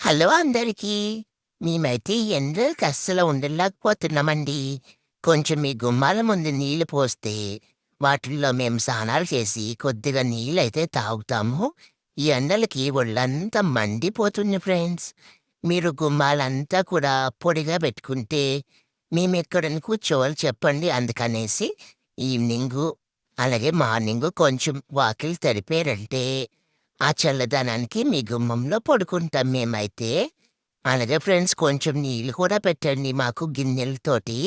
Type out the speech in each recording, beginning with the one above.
Hello అందరికీ. మేమైతే ఈ ఎండలకి అస్సలు ఉండలేకపోతున్నామండి. కొంచెం మీ గుమ్మాల ముందు నీళ్లు పోస్తే, వాటిల్లో మేము స్నానాలు చేసి కొద్దిగా నీళ్ళైతే తాగుతాము. ఈ ఎండలకి ఒళ్ళంతా మండిపోతుంది ఫ్రెండ్స్. మీరు గుమ్మాలంతా కూడా పొడిగా పెట్టుకుంటే, మేమెక్కడని కూర్చోవాలి చెప్పండి. అందుకనేసి ఈవినింగు, అలాగే మార్నింగు కొంచెం వాకిలి తడిపారంటే ఆ చల్లదనానికి మీ గుమ్మంలో పడుకుంటాం మేమైతే. అలాగే ఫ్రెండ్స్ కొంచెం నీళ్ళు కూడా పెట్టండి మాకు గిన్నెలతోటి.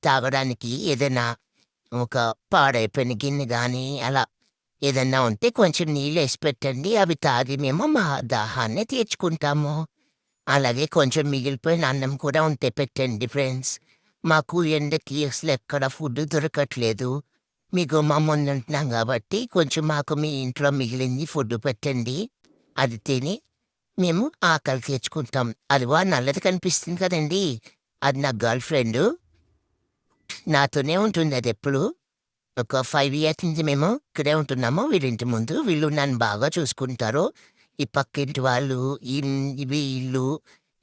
తాగడానికి ఏదైనా ఒక పాడైపోయిన గిన్నె గానీ అలా ఏదన్నా ఉంటే కొంచెం నీళ్ళేసి పెట్టండి. అవి తాగి మేము మా దాహాన్ని తీర్చుకుంటాము. అలాగే కొంచెం మిగిలిపోయిన అన్నం కూడా ఉంటే పెట్టండి ఫ్రెండ్స్. మాకు ఎండకి అసలెక్కడ ఫుడ్ దొరకట్లేదు. మీ గుమ్మం ముందుంటున్నాం గాబట్టి కొంచెం మాకు మీ ఇంట్లో మిగిలింది ఫుడ్ పెట్టండి. అది తిని మేము ఆకలి తీర్చుకుంటాం. అదిగో ఆ నల్లది కనిపిస్తుంది కదండీ! అది నా గర్ల్ ఫ్రెండు. నాతోనే ఉంటుందదెప్పుడు. ఒక 5 ఇయర్స్ నుంచి మేము ఇక్కడే ఉంటున్నాము వీళ్ళింటి ముందు. వీళ్ళు నన్ను బాగా చూసుకుంటారు. ఈ పక్కింటి వాళ్ళు, వీళ్ళు,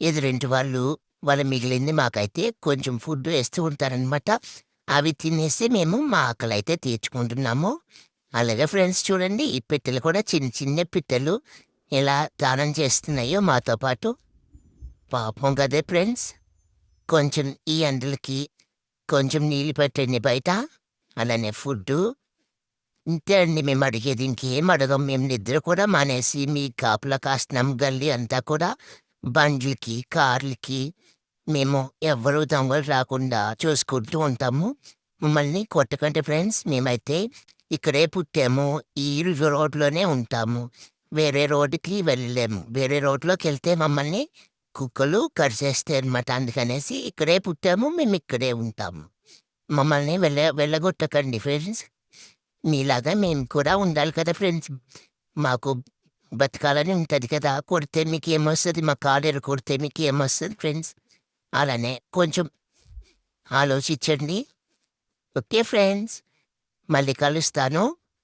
ఎదురింటి వాళ్ళు, వాళ్ళ మిగిలింది మాకైతే కొంచెం ఫుడ్ వేస్తూ ఉంటారనమాట. అవి తినేసి మేము మా ఆకలైతే తీర్చుకుంటున్నాము. అలాగే ఫ్రెండ్స్ చూడండి ఈ పిట్టలు కూడా చిన్న చిన్న పిట్టలు ఎలా దానం చేస్తున్నాయో మాతో పాటు. పాపం కదే ఫ్రెండ్స్. కొంచెం ఈ ఎండలకి కొంచెం నీళ్ళు పెట్టండి బయట. అలానే ఫుడ్డు. ఇంతే అండి మేము అడిగేది. ఇంకేం అడగం. మేము నిద్ర కూడా మానేసి మీ కాపలా కాస్తున్నాం గల్లీ అంతా కూడా. బండ్లకి, కార్లకి మేము ఎవ్వరూ దొంగలు రాకుండా చూసుకుంటూ ఉంటాము. మమ్మల్ని కొట్టకండి ఫ్రెండ్స్. మేమైతే ఇక్కడే పుట్టాము. ఈ రోడ్‌లోనే ఉంటాము. వేరే రోడ్డుకి వెళ్ళలేము. వేరే రోడ్‌లోకెళ్తే మమ్మల్ని కుక్కలు కరిచేస్తాయనమాట. అందుకనేసి ఇక్కడే పుట్టాము. మేమిక్కడే ఉంటాము. మమ్మల్ని వెళ్ళగొట్టకండి ఫ్రెండ్స్. మీలాగా మేము కూడా ఉండాలి కదా ఫ్రెండ్స్. మాకు బతకాలని ఉంటది కదా! కొడితే మీకేమొస్తది? మా కాలు కొడితే మీకేమొస్తది ఫ్రెండ్స్? అలానే కొంచెం ఆలోచించండి. Okay friends. మళ్ళీ కలుస్తాను.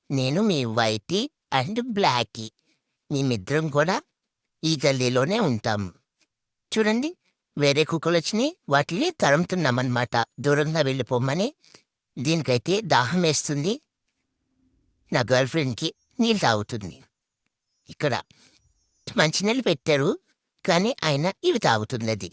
నేను మీ వైటీ అండ్ బ్లాకీ. మేమిద్దరం కూడా ఈ గల్లీలోనే ఉంటాం. చూడండి వేరే కుక్కలొచ్చినియి. వాటిని తరుముతున్నామనమాట దూరంగా వెళ్ళిపోమని. దీనికైతే దాహమేస్తుంది. నా గర్ల్ ఫ్రెండ్‌కి నీళ్ళు తాగుతుంది. ఇక్కడ మంచినీళ్ళు పెట్టారు. కానీ అయినా ఇవి తాగుతుందది.